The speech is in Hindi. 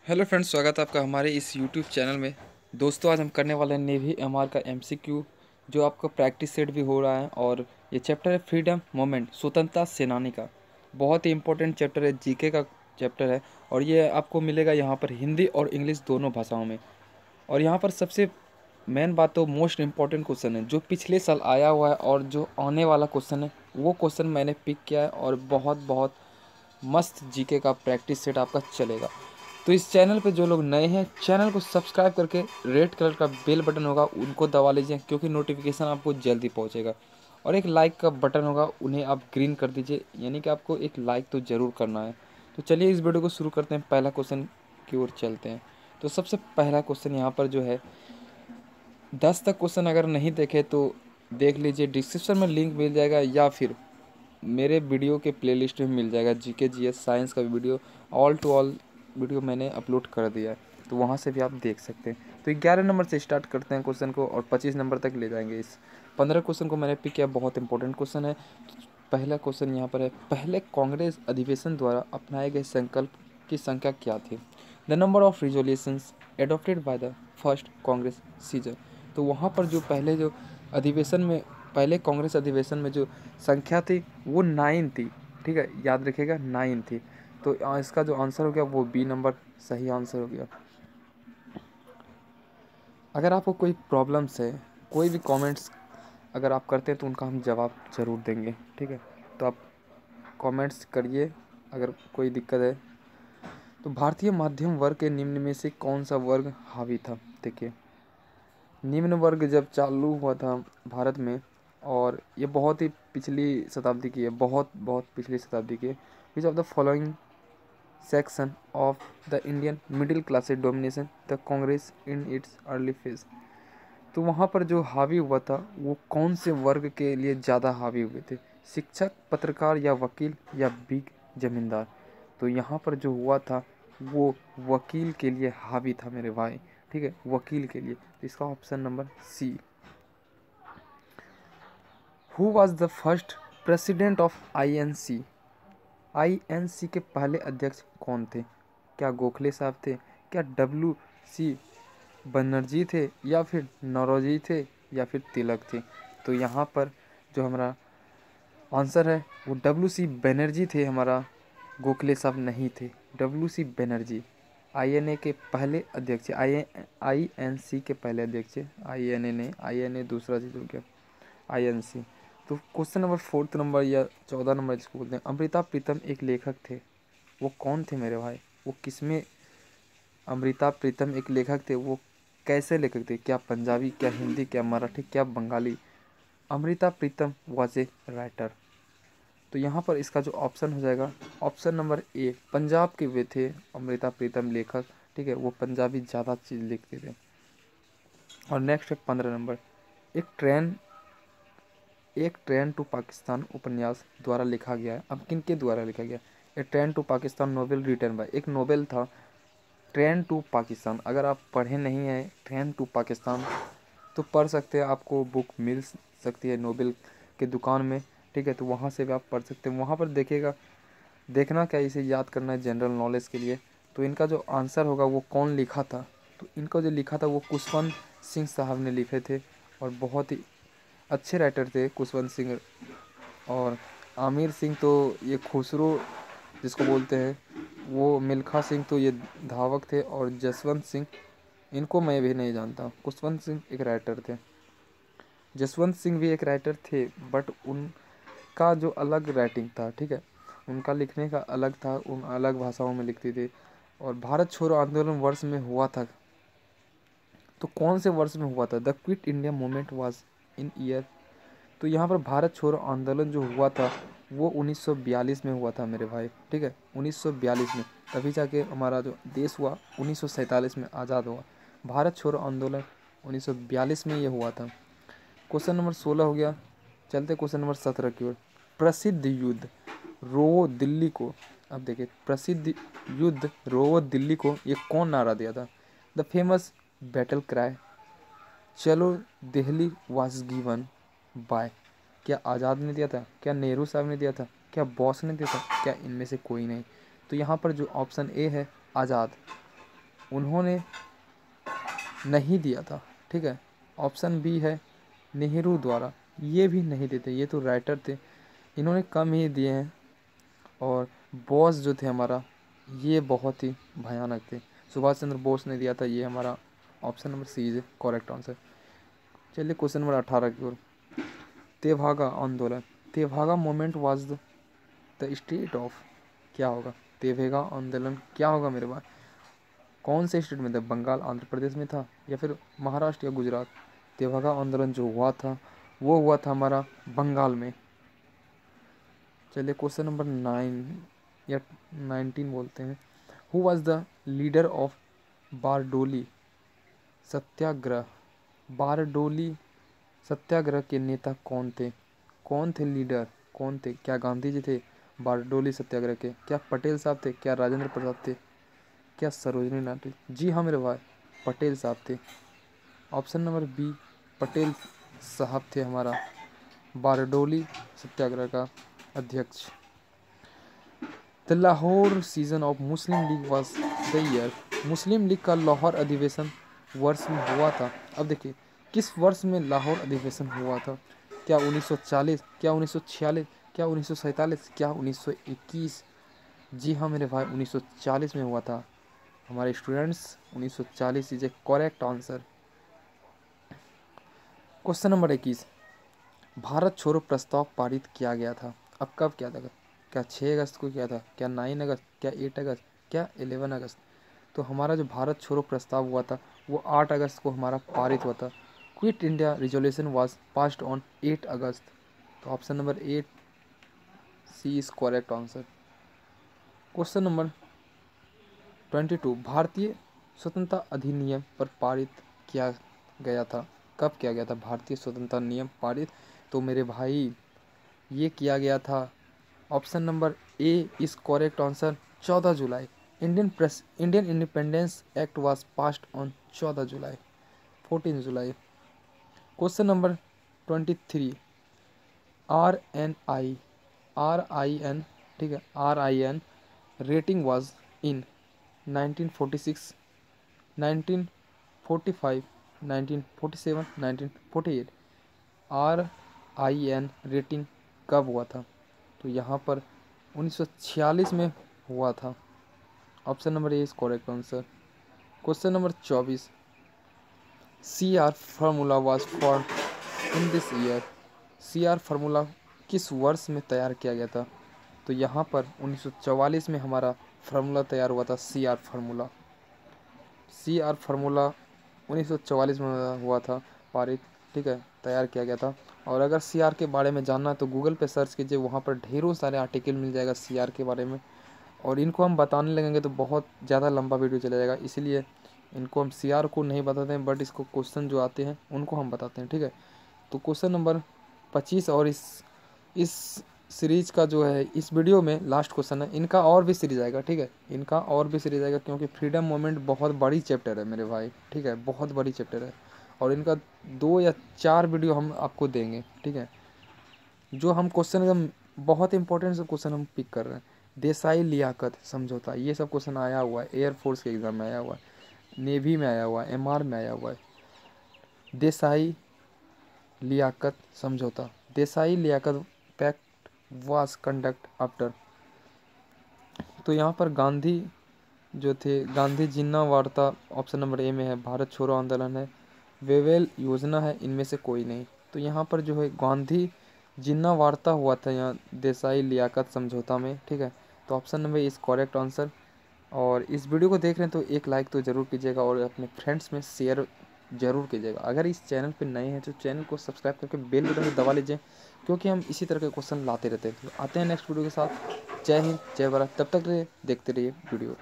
हेलो फ्रेंड्स, स्वागत है आपका हमारे इस यूट्यूब चैनल में। दोस्तों, आज हम करने वाले हैं नेवी एमआर का एमसीक्यू, जो आपका प्रैक्टिस सेट भी हो रहा है। और ये चैप्टर है फ्रीडम मोमेंट, स्वतंत्रता सेनानी का। बहुत ही इंपॉर्टेंट चैप्टर है, जीके का चैप्टर है। और ये आपको मिलेगा यहाँ पर हिंदी और इंग्लिश दोनों भाषाओं में। और यहाँ पर सबसे मेन बात तो मोस्ट इम्पॉर्टेंट क्वेश्चन है जो पिछले साल आया हुआ है, और जो आने वाला क्वेश्चन है वो क्वेश्चन मैंने पिक किया है। और बहुत बहुत मस्त जीके का प्रैक्टिस सेट आपका चलेगा। तो इस चैनल पे जो लोग नए हैं, चैनल को सब्सक्राइब करके रेड कलर का बेल बटन होगा उनको दबा लीजिए, क्योंकि नोटिफिकेशन आपको जल्दी पहुंचेगा। और एक लाइक का बटन होगा, उन्हें आप ग्रीन कर दीजिए, यानी कि आपको एक लाइक तो ज़रूर करना है। तो चलिए इस वीडियो को शुरू करते हैं, पहला क्वेश्चन की ओर चलते हैं। तो सबसे पहला क्वेश्चन यहाँ पर जो है, 10 तक क्वेश्चन अगर नहीं देखे तो देख लीजिए, डिस्क्रिप्शन में लिंक मिल जाएगा, या फिर मेरे वीडियो के प्लेलिस्ट में मिल जाएगा। जीके जीएस साइंस का भी video, all to all video मैंने अपलोड कर दिया है, तो वहाँ से भी आप देख सकते हैं। तो 11 नंबर से स्टार्ट करते हैं क्वेश्चन को, और 25 नंबर तक ले जाएंगे। इस 15 क्वेश्चन को मैंने पिक किया, बहुत इंपॉर्टेंट क्वेश्चन है। पहला क्वेश्चन यहाँ पर है, पहले कांग्रेस अधिवेशन द्वारा अपनाए गए संकल्प की संख्या क्या थी? The number of resolutions adopted by the first Congress season. तो वहाँ पर जो पहले जो अधिवेशन में, पहले कांग्रेस अधिवेशन में जो संख्या थी वो 9 थी। ठीक है, याद रखिएगा 9 थी। तो इसका जो आंसर हो गया वो बी नंबर सही आंसर हो गया। अगर आपको कोई प्रॉब्लम्स है, कोई भी कमेंट्स अगर आप करते हैं तो उनका हम जवाब ज़रूर देंगे। ठीक है, तो आप कमेंट्स करिए अगर कोई दिक्कत है। तो भारतीय मध्यम वर्ग के निम्न में से कौन सा वर्ग हावी था? देखिए, निम्न वर्ग जब चालू हुआ था भारत में, और ये बहुत ही पिछली शताब्दी की है, बहुत बहुत पिछली शताब्दी की है। Which of the following section of the Indian middle class domination the Congress in its early phase. तो वहाँ पर जो हावी हुआ था वो कौन से वर्ग के लिए ज़्यादा हावी हुए थे? शिक्षक, पत्रकार, या वकील, या बिग जमींदार? तो यहाँ पर जो हुआ था वो वकील के लिए हावी था मेरे भाई। ठीक है, वकील के लिए। तो इसका option number C. Who was the first president of INC? INC के पहले अध्यक्ष कौन थे? क्या गोखले साहब थे? क्या डब्ल्यू सी बनर्जी थे? या फिर नौरोजी थे? या फिर तिलक थे? तो यहाँ पर जो हमारा आंसर है वो डब्ल्यू सी बनर्जी थे हमारा, गोखले साहब नहीं थे। डब्ल्यू सी बनर्जी आईएनए के पहले अध्यक्ष, आईएनसी के पहले अध्यक्ष। आईएनए ने, आईएनए दूसरा चीज हो गया, आईएनसी। तो क्वेश्चन नंबर 4 नंबर या 14 नंबर जिसको बोलते हैं, अमृता प्रीतम एक लेखक थे, वो कौन थे मेरे भाई? वो किसमें? अमृता प्रीतम एक लेखक थे, वो कैसे लेखक थे? क्या पंजाबी, क्या हिंदी, क्या मराठी, क्या Bengali? Amrita Pritam was a writer. तो यहाँ पर इसका जो ऑप्शन हो जाएगा, ऑप्शन नंबर ए, पंजाब के वे थे अमृता प्रीतम लेखक। ठीक है, वो पंजाबी ज़्यादा चीज़ लिखते थे। और नेक्स्ट है 15 नंबर, एक ट्रेन एक ट्रेन टू पाकिस्तान उपन्यास द्वारा लिखा गया है। अब किन के द्वारा लिखा गया? A train to Pakistan novel written by, एक नोवेल था ट्रेन टू पाकिस्तान। अगर आप पढ़े नहीं हैं ट्रेन टू पाकिस्तान तो पढ़ सकते हैं, आपको बुक मिल सकती है नोवेल के दुकान में। ठीक है, तो वहाँ से भी आप पढ़ सकते हैं। वहाँ पर देखिएगा, देखना क्या, इसे याद करना है जनरल नॉलेज के लिए। तो इनका जो आंसर होगा वो कौन लिखा था? तो इनका जो लिखा था वो कुशवंत सिंह साहब ने लिखे थे, और बहुत ही अच्छे राइटर थे कुशवंत सिंह। और आमिर सिंह तो ये खुसरो जिसको बोलते हैं, वो मिल्खा सिंह तो ये धावक थे, और जसवंत सिंह इनको मैं भी नहीं जानता। कुशवंत सिंह एक राइटर थे, जसवंत सिंह भी एक राइटर थे, बट उनका जो अलग राइटिंग था। ठीक है, उनका लिखने का अलग था, उन अलग भाषाओं में लिखते थे। और भारत छोड़ो आंदोलन वर्ष में हुआ था, तो कौन से वर्ष में हुआ था? The quit India movement was in year. तो यहाँ पर भारत छोड़ो आंदोलन जो हुआ था वो 1942 में हुआ था मेरे भाई। ठीक है, 1942 में, तभी जाके हमारा जो देश हुआ 1947 में आज़ाद हुआ। भारत छोड़ो आंदोलन 1942 में ये हुआ था। क्वेश्चन नंबर 16 हो गया, चलते क्वेश्चन नंबर 17 की ओर। प्रसिद्ध युद्ध रोवो दिल्ली को, अब देखिए, प्रसिद्ध युद्ध रोवो दिल्ली को ये कौन नारा दिया था? द फेमस बैटल क्राई चलो दिल्ली वाज गिवन बाय। क्या आज़ाद ने दिया था? क्या नेहरू साहब ने दिया था? क्या बोस ने दिया था? क्या इनमें से कोई नहीं? तो यहाँ पर जो ऑप्शन ए है आज़ाद, उन्होंने नहीं दिया था, ठीक है। ऑप्शन बी है नेहरू द्वारा, ये भी नहीं देते, ये तो राइटर थे, इन्होंने कम ही दिए हैं। और बोस जो थे हमारा, ये बहुत ही भयानक थे, सुभाष चंद्र बोस ने दिया था, ये हमारा option number C is correct answer. चलिए क्वेश्चन नंबर 18 की ओर। तेभागा आंदोलन, Tebhaga movement was the state of, क्या होगा? तेभागा आंदोलन क्या होगा मेरे भाई? कौन से स्टेट में था? बंगाल, आंध्र प्रदेश में था, या फिर महाराष्ट्र या गुजरात? तेभागा आंदोलन जो हुआ था वो हुआ था हमारा बंगाल में। चलिए क्वेश्चन नंबर 9 या 19 बोलते हैं। Who was the leader of Bardoli Satyagraha, Bardoli Satyagraha के नेता कौन थे? कौन थे लीडर, कौन थे? क्या गांधी जी थे बारडोली सत्याग्रह के? क्या पटेल साहब थे? क्या राजेंद्र प्रसाद थे? क्या सरोजनी नायडू? जी हाँ मेरे भाई, पटेल साहब थे। ऑप्शन नंबर बी, पटेल साहब थे हमारा बारडोली सत्याग्रह का अध्यक्ष। The Lahore season of Muslim league was the year, Muslim league का लाहौर अधिवेशन वर्ष में हुआ था। अब देखिए किस वर्ष में लाहौर अधिवेशन हुआ था? क्या 1940, क्या 1946, क्या 1947, क्या 1921? जी हाँ मेरे भाई, 1940 में हुआ था हमारे students, 1940 is A correct answer. Question number 21, Bharat छोड़ो प्रस्ताव पारित किया गया था, अब कब किया था? क्या 6 अगस्त को किया था? क्या 9 अगस्त? क्या 8 अगस्त? क्या 11 अगस्त? तो हमारा जो भारत छोड़ो प्रस्ताव हुआ था वो 8 अगस्त को हमारा पारित हुआ था। Quit India resolution was passed on 8 August. तो option number 8 C is correct answer. Question number 22, भारतीय स्वतंत्रता अधिनियम पर पारित किया गया था, कब किया गया था भारतीय स्वतंत्रता नियम पारित? तो मेरे भाई ये किया गया था, option number A is correct answer, 14 July. Indian independence act was passed on 14 July, 14 July. Question number 23, R I N, ठीक है, RIN rating was in 1946, 1945, 1947, 1948। RIN rating कब हुआ था? तो यहाँ पर 1946 में हुआ था, option number A is correct answer. Question number 24, CR formula was form in this year, CR formula किस वर्ष में तैयार किया गया था? तो यहाँ पर 1944 में हमारा फार्मूला तैयार हुआ था, CR फार्मूला। CR फार्मूला 1944 में हुआ था पारित, ठीक है, तैयार किया गया था। और अगर CR के बारे में जानना है तो गूगल पे सर्च कीजिए, वहाँ पर ढेरों सारे आर्टिकल मिल जाएगा CR के बारे में। और इनको हम बताने लगेंगे तो बहुत ज़्यादा लंबा वीडियो चला जाएगा, इसलिए इनको हम CR को नहीं बताते हैं, बट इसको क्वेश्चन जो आते हैं उनको हम बताते हैं, ठीक है। तो क्वेश्चन नंबर 25 और इस सीरीज का जो है, इस वीडियो में लास्ट क्वेश्चन है। इनका और भी सीरीज आएगा, ठीक है, इनका और भी सीरीज आएगा, क्योंकि फ्रीडम मूवमेंट बहुत बड़ी चैप्टर है मेरे भाई, ठीक है, बहुत बड़ी चैप्टर है। और इनका 2 या 4 वीडियो हम आपको देंगे, ठीक है। जो हम क्वेश्चन एकदम बहुत इंपॉर्टेंट से क्वेश्चन हम पिक कर रहे हैं। देसाई लियाकत समझौता, ये सब क्वेश्चन आया हुआ है, एयरफोर्स के एग्जाम में आया हुआ है, नेवी में आया हुआ है, MR में आया हुआ है। देसाई लियाकत समझौता, Desai Liaquat pact was conduct after. तो यहाँ पर गांधी जो थे, गांधी जिन्ना वार्ता ऑप्शन नंबर ए में है, भारत छोड़ो आंदोलन है, वेवेल योजना है, इनमें से कोई नहीं। तो यहाँ पर जो है गांधी जिन्ना वार्ता हुआ था यहाँ देसाई लियाकत समझौता में, ठीक है। तो option number is correct answer. और इस वीडियो को देख रहे हैं तो एक लाइक तो ज़रूर कीजिएगा और अपने फ्रेंड्स में शेयर ज़रूर कीजिएगा। अगर इस चैनल पे नए हैं तो चैनल को सब्सक्राइब करके बेल बटन को दबा लीजिए, क्योंकि हम इसी तरह के क्वेश्चन लाते रहते हैं। तो आते हैं नेक्स्ट वीडियो के साथ। जय हिंद, जय भारत, तब तक देखते रहिए वीडियो।